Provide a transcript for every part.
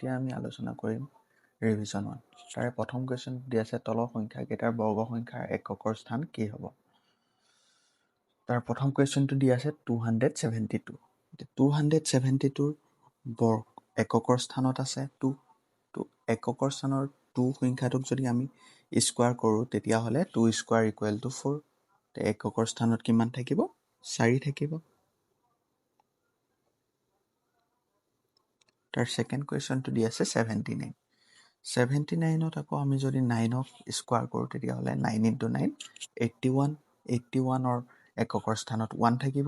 এতিয়া আমি আলোচনা কৰিম ৰিভিজন 1 তাৰে প্ৰথম কুৱেশ্যন দি আছে তলৰ সংখ্যাকেইটাৰ বৰ্গ সংখ্যাৰ এককৰ স্থান কি হ'ব তাৰ প্ৰথম কুৱেশ্যনটো দি আছে 272 272 বৰ্গ এককৰ স্থানত আছে 2 তো এককৰ স্থানৰ 2 সংখ্যাটোক যদি আমি স্কোয়াৰ কৰোঁ তেতিয়াহ'লে 2 স্কোয়াৰ ইকুৱেল টু 4 তে এককৰ স্থানত কিমান থাকিব 4 থাকিব তাৰ সেকেন্ড কুৱেশ্যনটো দি আছে 79 79ত আকৌ আমি যদি 9ক স্কোয়াৰ কৰোঁ তেতিয়াহ'লে 9 * 9 81 81ৰ এককৰ স্থানত 1 থাকিব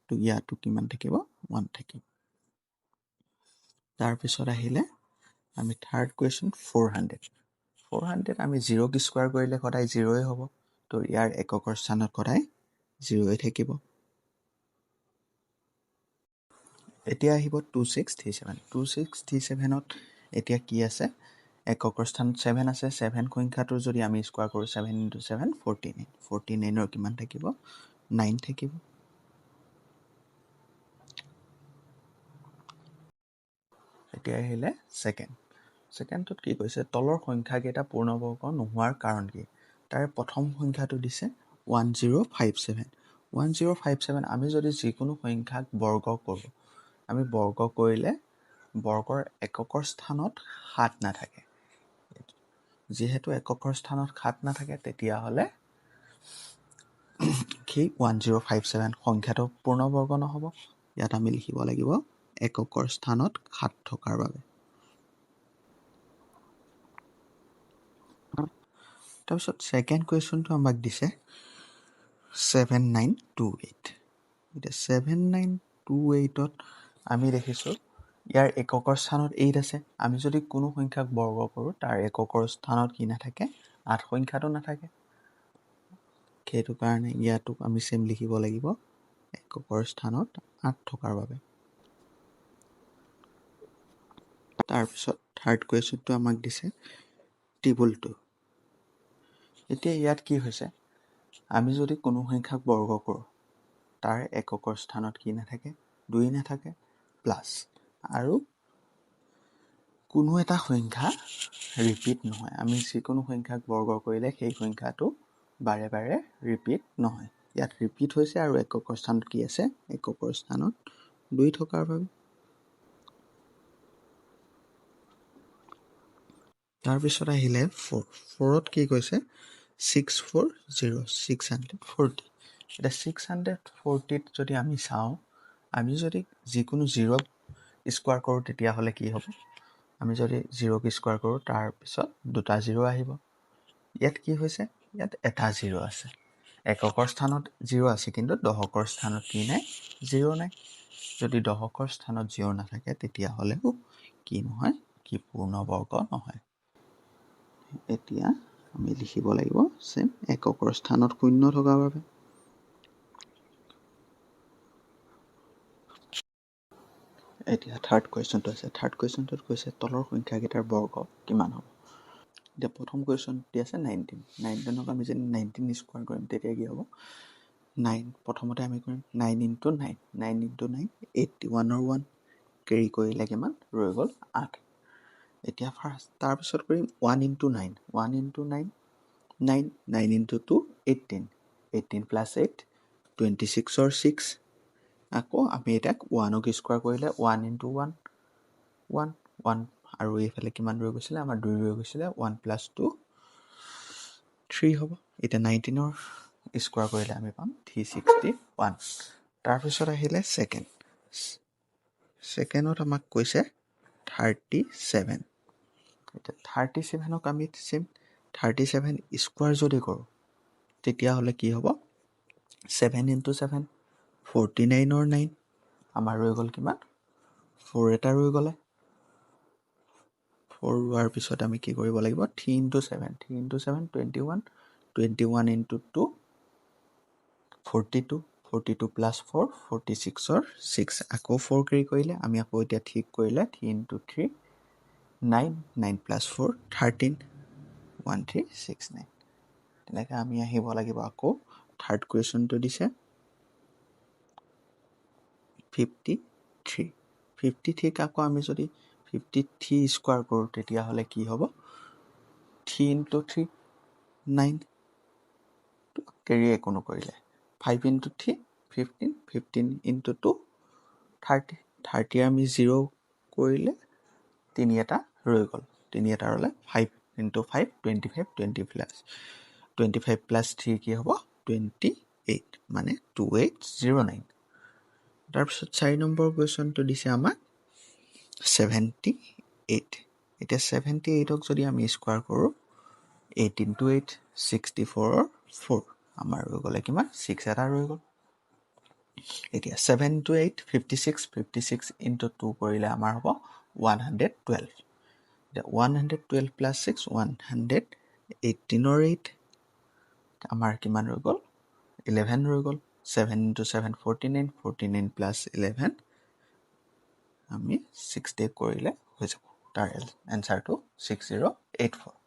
তো ইয়াতো কিমান থাকিব 1 থাকিব তাৰ পিছত আহিলে আমি থাৰ্ড কুৱেশ্যন 400 আমি 0ক স্কোয়াৰ কৰিলে সদায় 0 হ'ব তো ইয়াৰ এককৰ স্থানত সদায় 0 থাকিব এতিয়া আহিব 2637ত এতিয়া কি আছে এককৰ স্থানত 7 আছে 7 সংখ্যাটো যদি আমি স্কোয়াৰ কৰোঁ 7 * 7 49 49ৰ কিমান থাকিব 9 থাকিব এতিয়া আহিলে সেকেন্ডত কি কৈছে তলৰ সংখ্যাকেইটা পূৰ্ণবৰ্গ নোহোৱাৰ কাৰণ কি তাৰে প্ৰথম সংখ্যাটো দিছে 1057 আমি যদি যিকোনো সংখ্যাক বৰ্গ কৰোঁ আমি বৰ্গ কৰিলে বৰ্গৰ এককৰ স্থানত 7 নাথাকে যেহেতু এককৰ স্থানত 7 নাথাকে তেতিয়াহ'লে সেই 1057 সংখ্যাটো পূৰ্ণবৰ্গ নহ'ব ইয়াত আমি লিখিব লাগিব এককৰ স্থানত 7 থকাৰ বাবে তাৰপিছত সেকেন্ড কুৱেশ্যনটো আমাক দিছে 7928 এতিয়া 7928ত আমি দেখিছোঁ ইয়াৰ এককৰ স্থানত 8 আছে আমি যদি কোনো সংখ্যাক বৰ্গ কৰোঁ তাৰ এককৰ স্থানত কি নাথাকে 8 সংখ্যাটো নাথাকে সেইটো কাৰণে ইয়াতো আমি সেম লিখিব লাগিব এককৰ স্থানত 8 থকাৰ বাবে তাৰপিছত থাৰ্ড কুৱেশ্যনটো আমাক দিছে টেবুল 2 এতিয়া ইয়াত কি হৈছে আমি যদি কোনো সংখ্যাক বৰ্গ কৰোঁ তাৰ এককৰ স্থানত কি নাথাকে 2 নাথাকে প্লাস আৰু কোনো এটা সংখ্যা ৰিপিট নহয় আমি যিকোনো সংখ্যাক বৰ্গ কৰিলে সেই সংখ্যাটো বাৰে বাৰে ৰিপিট নহয় ইয়াত ৰিপিট হৈছে আৰু এককৰ স্থানত কি আছে এককৰ স্থানত 2 থকাৰ বাবে তাৰ পিছত আহিলে 4ত কি কৈছে 640 এটা 640ত যদি আমি চাওঁ আমি যদি যিকোনো 0 স্কোয়াৰ কৰোঁ তেতিয়াহ'লে কি হ'ব আমি যদি 0ক স্কোয়াৰ কৰোঁ তাৰ পিছত দুটা 0 আহিব ইয়াত কি হৈছে ইয়াত এটা 0 আছে এককৰ স্থানত 0 আছে কিন্তু দশকৰ স্থানত কি নাই 0 নাই যদি দশকৰ স্থানত 0 নাথাকে তেতিয়াহ'লেও কি নহয় কি পূৰ্ণবৰ্গ নহয় এতিয়া আমি লিখিব লাগিব সেম এককৰ স্থানত 0 থকাৰ বাবে এতিয়া থাৰ্ড কুৱেশ্যনটো আছে থাৰ্ড কুৱেশ্যনটোত কৈছে তলৰ সংখ্যাকেইটাৰ বৰ্গ কিমান হ'ব এতিয়া প্ৰথম কুৱেশ্যন দি আছে 19ক আমি যদি 19 স্কোয়াৰ কৰিম তেতিয়া কি হ'ব 9 প্ৰথমতে আমি কৰিম 9 * 9 9 * 9 81ৰ 1 কেৰি কৰিলে কিমান ৰৈ গ'ল 8 এতিয়া ফাৰ্ষ্ট তাৰপিছত কৰিম 1 * 9 1 * 9 9 9 * 2 18 18 + 8 26ৰ 6 আকৌ আমি এটাক 1ক স্কোয়াৰ কৰিলে 1 * 1 1 1 আৰু এইফালে কিমান ৰৈ গৈছিলে আমাৰ 2 ৰৈ গৈছিলে 1 + 2 3 হ'ব এতিয়া 19ৰ স্কোয়াৰ কৰিলে আমি পাম 361 তাৰপিছত আহিলে সেকেন্ডত আমাক কৈছে 37 এতিয়া 37ক আমি সেম 37 স্কোয়াৰ যদি কৰোঁ তেতিয়াহ'লে কি হ'ব 7 * 7 49ৰ 9 আমাৰ ৰৈ গ'ল কিমান 4 এটা ৰৈ গ'লে 4 ৰোৱাৰ পিছত আমি কি কৰিব লাগিব 3 * 7 3 * 7 21 21 * 2 42 42 + 4 46ৰ 6 আকৌ 4 কেৰি কৰিলে আমি আকৌ এতিয়া ঠিক কৰিলে 3 * 3 9 9 + 4 13 1369 তেনেকৈ আমি আহিব লাগিব আকৌ থাৰ্ড কুৱেশ্যনটো দিছে 53 53 আকৌ আমি যদি 53 স্কোৱাৰ কৰোঁ তেতিয়াহ'লে কি হ'ব 3 into 3 9 কেৰি একো নকৰিলে 5 into 3 15 15 into 2 30 30 আমি 0 কৰিলে 3 এটা ৰৈ গ'ল 3 এটা ৰ'লে 5 into 5 25 25 plus 3 কি হ'ব 28 মানে 2809 তাৰপিছত 4 নম্বৰ কুৱেশ্যনটো দিছে আমাক 78 এতিয়া 78ক যদি আমি স্কোৱাৰ কৰোঁ 8 into 8 64 4 আমাৰ ৰৈ গ'লে কিমান 6 এটা ৰৈ গ'ল এতিয়া 7 into 8 56 into 2 কৰিলে আমাৰ হ'ব 112 এতিয়া 112 plus 6 118 8 আমাৰ কিমান ৰৈ গ'ল 11 ৰৈ গ'ল 7 into 7 49 49 plus 11 আমি 6 কৰিলে হৈ যাব তাৰ এনচাৰটো 6084